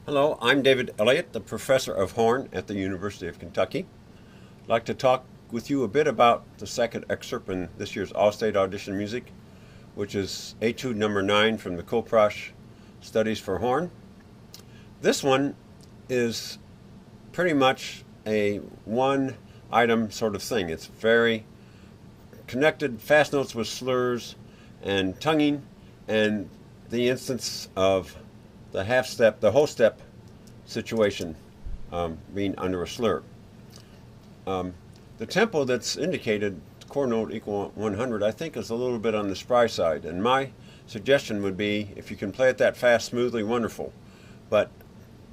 Hello, I'm David Elliott, the professor of horn at the University of Kentucky. I'd like to talk with you a bit about the second excerpt in this year's All-State Audition music, which is Etude number 9 from the Kopprasch Studies for Horn. This one is pretty much a one-item sort of thing. It's very connected, fast notes with slurs and tonguing, and the instance of the half step, the whole step situation being under a slur. The tempo that's indicated, core note equal 100, I think is a little bit on the spry side, and my suggestion would be if you can play it that fast smoothly, wonderful, but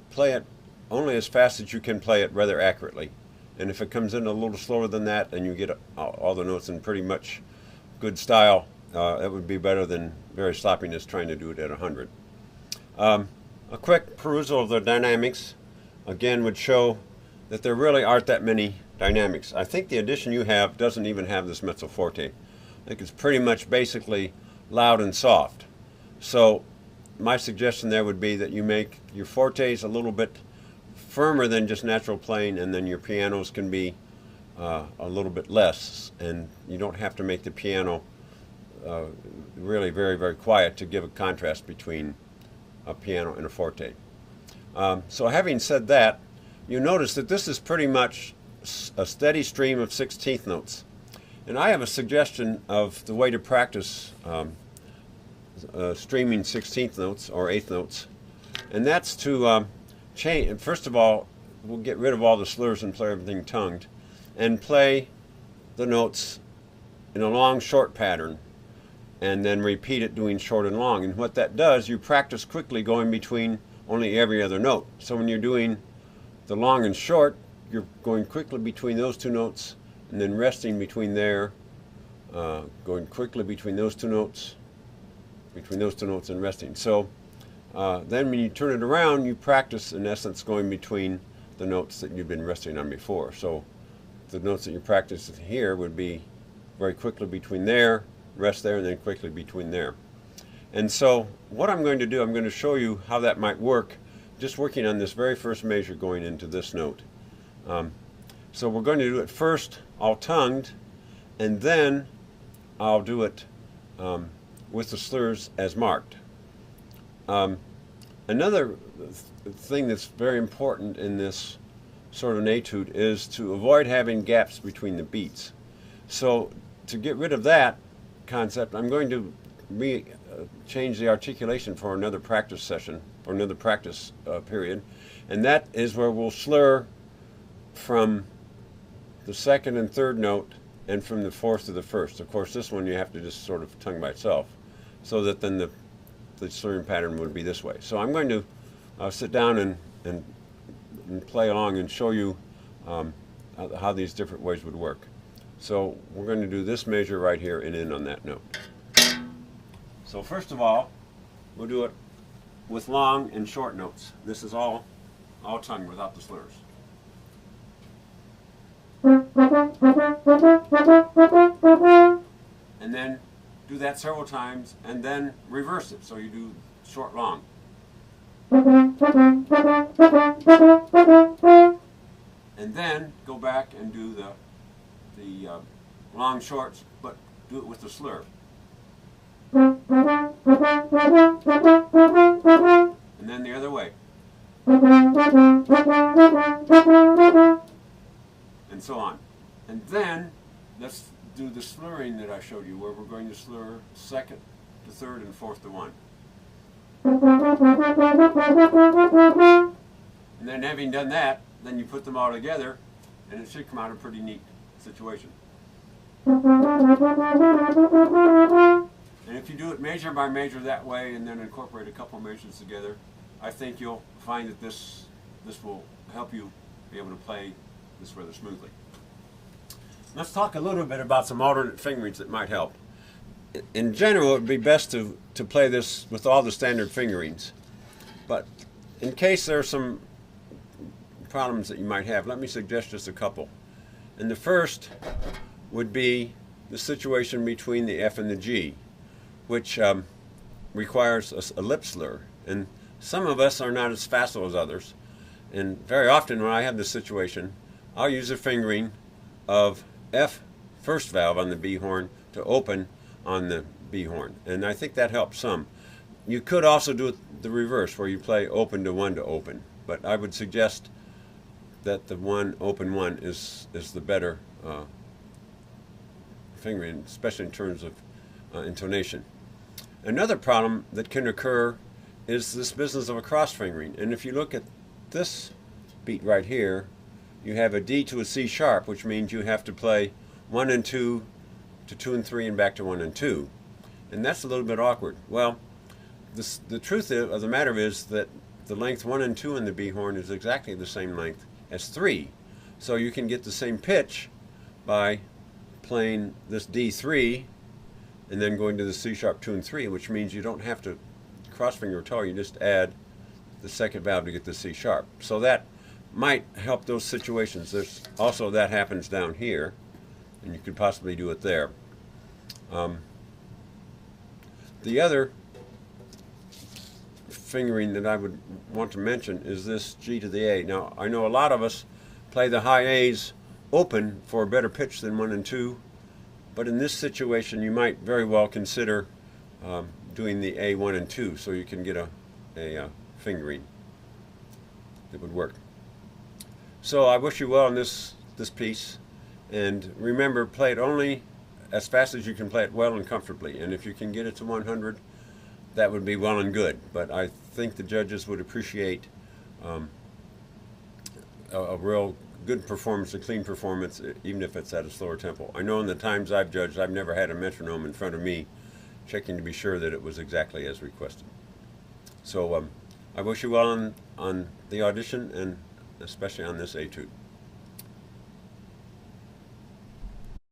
play it only as fast as you can play it rather accurately. And if it comes in a little slower than that and you get all the notes in pretty much good style, it would be better than very sloppiness trying to do it at 100. A quick perusal of the dynamics again would show that there really aren't that many dynamics. I think the edition you have doesn't even have this mezzo forte. I think it's pretty much basically loud and soft. So my suggestion there would be that you make your fortes a little bit firmer than just natural playing, and then your pianos can be a little bit less, and you don't have to make the piano really very, very quiet to give a contrast between a piano and a forte. So having said that, you notice that this is pretty much a steady stream of 16th notes. And I have a suggestion of the way to practice streaming 16th notes or 8th notes, and that's to change. First of all, we'll get rid of all the slurs and play everything tongued, and play the notes in a long short pattern, and then repeat it doing short and long. And what that does, you practice quickly going between only every other note. So when you're doing the long and short, you're going quickly between those two notes and then resting between there, going quickly between those two notes and resting. So then when you turn it around, you practice in essence going between the notes that you've been resting on before. So the notes that you practice here would be very quickly between there, rest there, and then quickly between there. And so what I'm going to do, I'm going to show you how that might work just working on this very first measure going into this note. So we're going to do it first all tongued, and then I'll do it with the slurs as marked. Another thing that's very important in this sort of an etude is to avoid having gaps between the beats. So to get rid of that concept, I'm going to change the articulation for another practice session, or another practice period, and that is where we'll slur from the second and third note and from the fourth to the first. Of course, this one you have to just sort of tongue by itself, so that then the slurring pattern would be this way. So I'm going to sit down and play along and show you how these different ways would work. So we're going to do this measure right here and end on that note. So first of all, we'll do it with long and short notes. This is all tongue without the slurs. And then do that several times and then reverse it. So you do short long. And then go back and do the long shorts, but do it with the slur. And then the other way. And so on. And then let's do the slurring that I showed you, where we're going to slur second to third and fourth to one. And then having done that, then you put them all together and it should come out a pretty neat situation. And if you do it measure by measure that way and then incorporate a couple measures together, I think you'll find that this will help you be able to play this rather smoothly. Let's talk a little bit about some alternate fingerings that might help. In general, it would be best to play this with all the standard fingerings. But in case there are some problems that you might have, let me suggest just a couple. And the first would be the situation between the F and the G, which requires a lip slur. And some of us are not as facile as others, and very often when I have this situation, I'll use a fingering of F first valve on the B horn to open on the B horn, and I think that helps some. You could also do it the reverse, where you play open to open, but I would suggest that the open one is the better fingering, especially in terms of intonation. Another problem that can occur is this business of a cross fingering, and if you look at this beat right here, you have a D to a C sharp, which means you have to play 1 and 2 to 2 and 3 and back to 1 and 2, and that's a little bit awkward. Well, the truth of the matter is that the length 1 and 2 in the B horn is exactly the same length as 3, so you can get the same pitch by playing this D3 and then going to the C sharp 2 and 3, which means you don't have to cross finger at all. You just add the second valve to get the C sharp. So that might help those situations. There's also that happens down here, and you could possibly do it there. The other fingering that I would want to mention is this G to the A. Now, I know a lot of us play the high A's open for a better pitch than 1 and 2, but in this situation you might very well consider doing the A 1 and 2 so you can get a fingering that would work. So I wish you well in this piece, and remember, play it only as fast as you can play it well and comfortably, and if you can get it to 100, that would be well and good, but I think the judges would appreciate a real good performance, a clean performance, even if it's at a slower tempo. I know in the times I've judged, I've never had a metronome in front of me checking to be sure that it was exactly as requested. So I wish you well on the audition, and especially on this etude.